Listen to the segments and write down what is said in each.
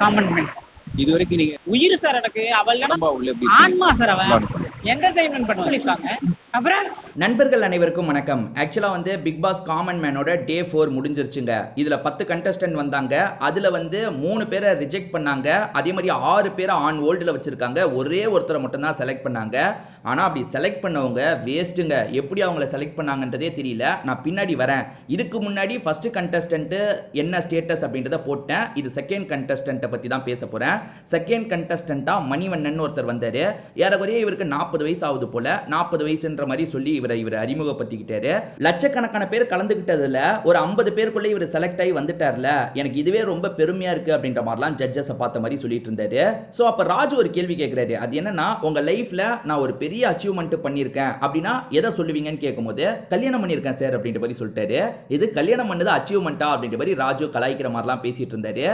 Common man sir. இது வரைக்கும் நீங்க உயிர் சார் எனக்கு அவள் ஆன்மா சார். அவன் என்டர்டைன்மெண்ட் பண்ணிருக்காங்க. அப்புறம் நண்பர்கள் அனைவருக்கும் வணக்கம். ஆக்சுவலாக வந்து பிக் பாஸ் காமன் மேனோட டே 4 முடிஞ்சிருச்சுங்க. இதில் 10 கண்டஸ்டன்ட் வந்தாங்க. அதில் வந்து 3 பேரை ரிஜெக்ட் பண்ணாங்க. அதே மாதிரி 6 பேரை ஆன் ஹோல்டில் வச்சுருக்காங்க. ஒரே ஒருத்தரை மட்டும்தான் செலக்ட் பண்ணாங்க. ஆனால் அப்படி செலக்ட் பண்ணவங்க வேஸ்ட்டுங்க. எப்படி அவங்கள செலக்ட் பண்ணாங்கன்றதே தெரியல. நான் பின்னாடி வரேன். இதுக்கு முன்னாடி ஃபர்ஸ்ட் கண்டஸ்டன்ட்டு என்ன ஸ்டேட்டஸ் அப்படின்றத போட்டேன். இது செகண்ட் கண்டஸ்டன்ட்டை பற்றி தான் பேச போகிறேன். செகண்ட் கண்டஸ்டண்ட்டாக மணிவண்ணன் ஒருத்தர் வந்தார். ஏறக்குறைய இவருக்கு 40 வயசு ஆகுது போல். 40 வயசுன்ற மாதிரி சொல்லி இவர் அறிமுகப்படுத்திக்கிட்டாரு. லட்சக்கணக்கான பேர் கலந்துக்கிட்டதுல ஒரு 50 பேருக்குள்ளே இவர் செலக்ட் ஆகி வந்துட்டார்ல. எனக்கு இதுவே ரொம்ப பெருமையா இருக்கு அப்படின்ற மாதிரிலாம் ஜட்ஜஸை பார்த்த மாதிரி சொல்லிட்டு இருந்தாரு. ஸோ அப்போ ராஜு ஒரு கேள்வி கேட்குறாரு. அது என்னன்னா, உங்க லைஃப்ல நான் ஒரு பெரிய அச்சீவ்மெண்ட் பண்ணியிருக்கேன் அப்படின்னா எதை சொல்லுவீங்கன்னு கேட்கும்போது கல்யாணம் பண்ணியிருக்கேன் சார் அப்படின்ற மாதிரி சொல்லிட்டாரு. இது கல்யாணம் பண்ணது அச்சீவ்மெண்ட்டா அப்படின்ற மாதிரி ராஜு கலாய்க்கிற மாதிரிலாம் பேசிட்டு இருந்தாரு.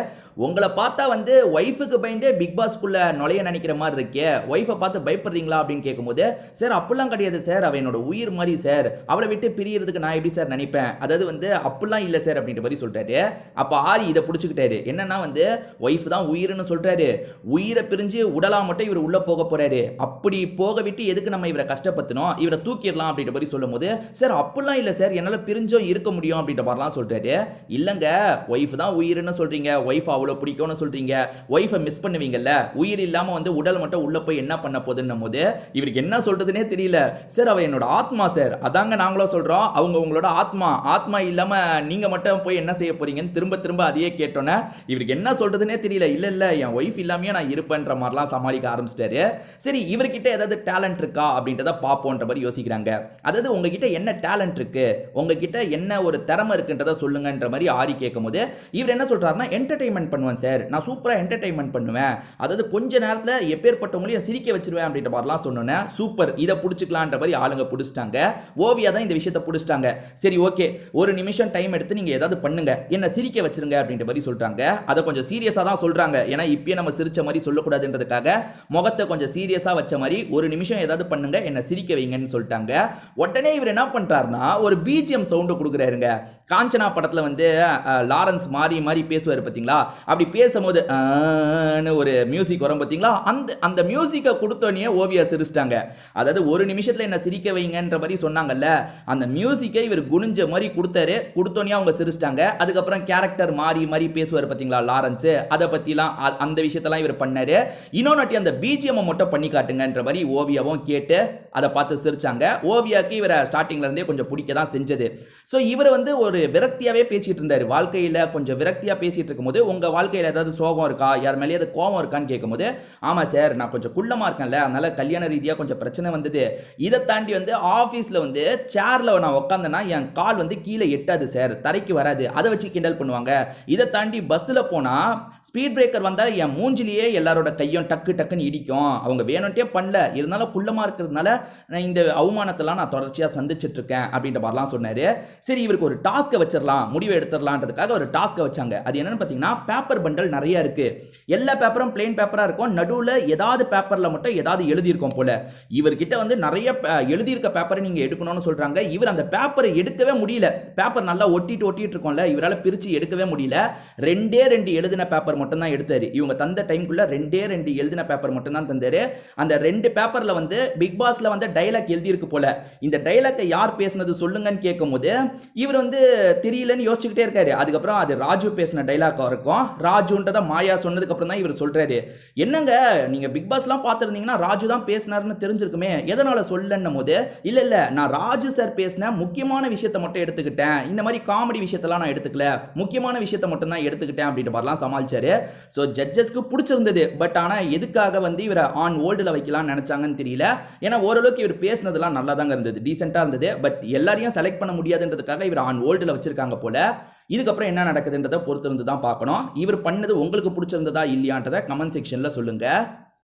உங்களை பார்த்தா வந்து ஒய்ஃபுக்கு பயந்தே பிக் பாஸ்க்குள்ள நுழைய நினைக்கிற மாதிரி இருக்கே, ஒய்ஃபை பார்த்து பயப்படுறீங்களா அப்படின்னு கேட்கும்போது, சார் அப்படிலாம் கிடையாது சார், அவ என்னோட உயிர் மாதிரி சார், அவளை விட்டு பிரியறதுக்கு நான் எப்படி சார் நினைப்பேன், அதாவது வந்து அப்படிலாம் இல்லை சார் அப்படின்ற மாதிரி சொல்லிட்டாரு. அப்போ ஆரி இதை பிடிச்சிக்கிட்டாரு. என்னன்னா வந்து ஒய்ஃப் தான் உயிர்னு சொல்றாரு, உயிரை பிரிஞ்சு உடலா மட்டும் இவர் உள்ள போக போறாரு, அப்படி போக விட்டு எதுக்கு நம்ம இவரை கஷ்டப்படுத்தணும், இவரை தூக்கிடலாம் அப்படின்ற மாதிரி சொல்லும் போது, சார் அப்படிலாம் இல்லை சார், என்னால் பிரிஞ்சும் இருக்க முடியும் அப்படின்ற மாதிரிலாம் சொல்லிட்டாரு. இல்லைங்க, ஒய்ஃப் தான் உயிர்னு சொல்றீங்க, ஒய்ஃப் அவ்வளோ பிடிக்கும்னு சொல்றீங்க, ஒய்ஃபை மிஸ் பண்ணுவீங்கல்ல, உயிர் இல்லாம வந்து உடல் மட்டும் உள்ள போய் என்ன பண்ண போகுதுன்னும் போது இவருக்கு என்ன சொல்றதுனே தெரியல. சார் அவ என்னோட ஆத்மா சார், அதாங்க நாங்களும் சொல்றோம், அவங்க உங்களோட ஆத்மா, ஆத்மா இல்லாம நீங்க மட்டும் போய் என்ன செய்ய போறீங்கன்னு திரும்ப திரும்ப அதையே கேட்டோன்னே இவருக்கு என்ன சொல்றதுனே தெரியல. இல்ல இல்ல என் ஒய்ஃப் இல்லாமையே நான் இருப்பேன்ற மாதிரிலாம் சமாளிக்க ஆரம்பிச்சிட்டாரு. சரி இவர்கிட்ட ஏதாவது டேலண்ட் இருக்கா அப்படின்றத பார்ப்போன்ற மாதிரி யோசிக்கிறாங்க. அதாவது உங்ககிட்ட என்ன டேலண்ட் இருக்கு, உங்ககிட்ட என்ன ஒரு திறமை இருக்குன்றத சொல்லுங்கன்ற மாதிரி ஆரி கேட்கும்போது இவர் என்ன சொல்றாருன்னா, என்டர்டைன்மெண்ட் பண்ணுவேன் சார், நான் சூப்பரா என்டர்டைன்மெண்ட் பண்ணுவேன், அதாவது கொஞ்ச நேரத்தில் எப்பேற்பட்டவங்களையும் சிரிக்க வச்சிருவேன் அப்படின்ற மாதிரிலாம் சொன்னோன்னே சூப்பர், இதை பிடிச்சிக்கலான்ற மாதிரி ஆளுங்க பிடிச்சிட்டாங்க. ஓவியா தான் இந்த விஷயத்தை பிடிச்சிட்டாங்க. சரி ஓகே, ஒரு நிமிஷம் டைம் எடுத்து நீங்க ஏதாவது பண்ணுங்க, என்ன சிரிக்க வச்சிருங்க அப்படின்ற மாதிரி சொல்றாங்க. அதை கொஞ்சம் சீரியஸா தான் சொல்றாங்க. ஏன்னா இப்பயே நம்ம சிரிச்ச மாதிரி சொல்லக்கூடாதுன்றதுக்காக முகத்தை கொஞ்சம் சீரியஸா வச்ச மாதிரி ஒரு நிமிஷம் ஏதாவது பண்ணுங்க, என்ன சிரிக்க வைங்கன்னு சொல்லிட்டாங்க. உடனே இவர் என்ன பண்றாருன்னா ஒரு பிஜிஎம் சவுண்ட் கொடுக்குறாருங்க. காஞ்சனா படத்துல வந்து லாரன்ஸ் மாறி மாறி பேசுவார் பார்த்தீங்களா, அப்படி பேசும்போது ஒரு மியூசிக் வரும் பார்த்தீங்களா, அந்த மியூசிக்கை கொடுத்தோன்னே ஓவியா சிரிச்சிட்டாங்க. அதாவது ஒரு நிமிஷத்துல என்ன சிரிக்க வைங்கன்ற மாதிரி சொன்னாங்கல்ல, அந்த மியூசிக்கை இவர் குனிஞ்ச மாதிரி கொடுத்தாரு, கொடுத்தோன்னே அவங்க சிரிச்சிட்டாங்க. அதுக்கப்புறம் கேரக்டர் மாறி மாறி பேசுவார் பார்த்தீங்களா லாரன்ஸ், அதை பற்றிலாம் அந்த விஷயத்தெல்லாம் இவர் பண்ணாரு. இன்னொன்று அந்த பிஜிஎம் மட்டும் பண்ணி காட்டுங்கன்ற மாதிரி ஓவியாவும் கேட்டு அதை பார்த்து சிரிச்சாங்க. ஓவியாக்கு இவரை ஸ்டார்டிங்ல இருந்தே கொஞ்சம் பிடிக்க தான் செஞ்சது. ஸோ இவர் வந்து ஒரு விரக்தியாவே பேசிட்டு இருந்தார். வாழ்க்கையில் கொஞ்சம் விரக்தியாக பேசிட்டு இருக்கும்போது, உங்க வாழ்க்கையில் ஏதாவது சோகம் இருக்கா, யார் மேலே ஏதாவது கோபம் இருக்கான்னு கேட்கும்போது, ஆமாம் சார் நான் கொஞ்சம் குள்ளமாக இருக்கேன்ல, அதனால கல்யாண ரீதியாக கொஞ்சம் பிரச்சனை வந்தது. இதை தாண்டி வந்து ஆஃபீஸில் வந்து சேரில் நான் உட்காந்தேன்னா என் கால் வந்து கீழே எட்டாது சார், தரைக்கு வராது, அதை வச்சு கிண்டல் பண்ணுவாங்க. இதை தாண்டி பஸ்ஸில் போனால் ஸ்பீட் பிரேக்கர் வந்தால் என் மூஞ்சிலேயே எல்லாரோட கையும் டக்கு டக்குன்னு இடிக்கும், அவங்க வேணும்ட்டே பண்ணல, இருந்தாலும் குள்ளமாக இருக்கிறதுனால இந்த அவமானத்தெல்லாம் நான் தொடர்ச்சியாக சந்திச்சுட்டு இருக்கேன் அப்படின்ற மாதிரிலாம் சொன்னார். சரி இவருக்கு ஒரு டாஸ்க்கை வச்சிடலாம், முடிவு எடுத்துடலான்றதுக்காக ஒரு டாஸ்க்கை வச்சாங்க. அது என்னன்னு பார்த்தீங்கன்னா, பேப்பர் பண்டல் நிறைய இருக்கு, எல்லா பேப்பரும் பிளெயின் பேப்பராக இருக்கும், நடுவில் ஏதாவது பேப்பரில் மட்டும் ஏதாவது எழுதியிருக்கும் போல. இவர்கிட்ட வந்து நிறைய எழுதியிருக்க பேப்பரை நீங்கள் எடுக்கணும்னு சொல்கிறாங்க. இவர் அந்த பேப்பரை எடுக்கவே முடியல, பேப்பர் நல்லா ஒட்டிட்டு இருக்கும்ல, இவரால் பிரித்து எடுக்கவே முடியல. 2 எழுதின பேப்பர் மட்டும் தான் எடுத்தாரு. இவங்க தந்த டைம்குள்ள 2 எழுதின பேப்பர் மட்டும் தான் தந்தாரு. அந்த 2 பேப்பர்ல வந்து பிக் பாஸ்ல வந்து டைலாக் எழுதி இருக்கு போல. இந்த டைலாக்கை யார் பேசினது சொல்லுங்கன்னு கேட்கும்போது இவர் வந்து தெரியலன்னு யோசிச்சுக்கிட்டே இருக்காரு. அதுக்கப்புறம் அது ராஜு பேசின டைலாக்கா இருக்கும். ராஜுன்றத மாயா சொன்னதுக்கு அப்புறம் தான் இவர் சொல்றாரு, என்னங்க நீங்க பிக் பாஸ்லாம் பார்த்துருந்தீங்கன்னா ராஜு தான் பேசினாருன்னு தெரிஞ்சிருக்குமே, எதனால சொல்லன்னும் போது, இல்ல நான் ராஜு சார் பேசின முக்கியமான விஷயத்தை மட்டும் எடுத்துக்கிட்டேன், இந்த மாதிரி காமெடி விஷயத்தெல்லாம் நான் எடுத்துக்கல, முக்கியமான விஷயத்தை மட்டும் தான் எடுத்துக்கிட்டேன் அப்படின்ற மாதிரிலாம் சமாளிச்சாரு. ஸோ ஜட்ஜஸ்க்கு பிடிச்சிருந்தது. பட் ஆனால் எதுக்காக வந்து இவரை ஆன் ஹோல்டில் வைக்கலாம்னு நினைச்சாங்கன்னு தெரியல. ஏன்னா ஓரளவுக்கு இவர் பேசினதெல்லாம் நல்லா தாங்க இருந்தது, டீசெண்டாக இருந்தது. பட் எல்லாரையும் செலக்ட் பண்ண முடியாதுன்றதுக்காக இவர் ஆன் ஹோல்டில் வச்சிருக்காங்க போல. இதுக்கப்புறம் என்ன நடக்குதுன்றதை பொறுத்திருந்து தான் பார்க்கணும். இவர் பண்ணது உங்களுக்கு பிடிச்சிருந்ததா இல்லையான்றதை கமெண்ட் செக்ஷனில் சொல்லுங்க.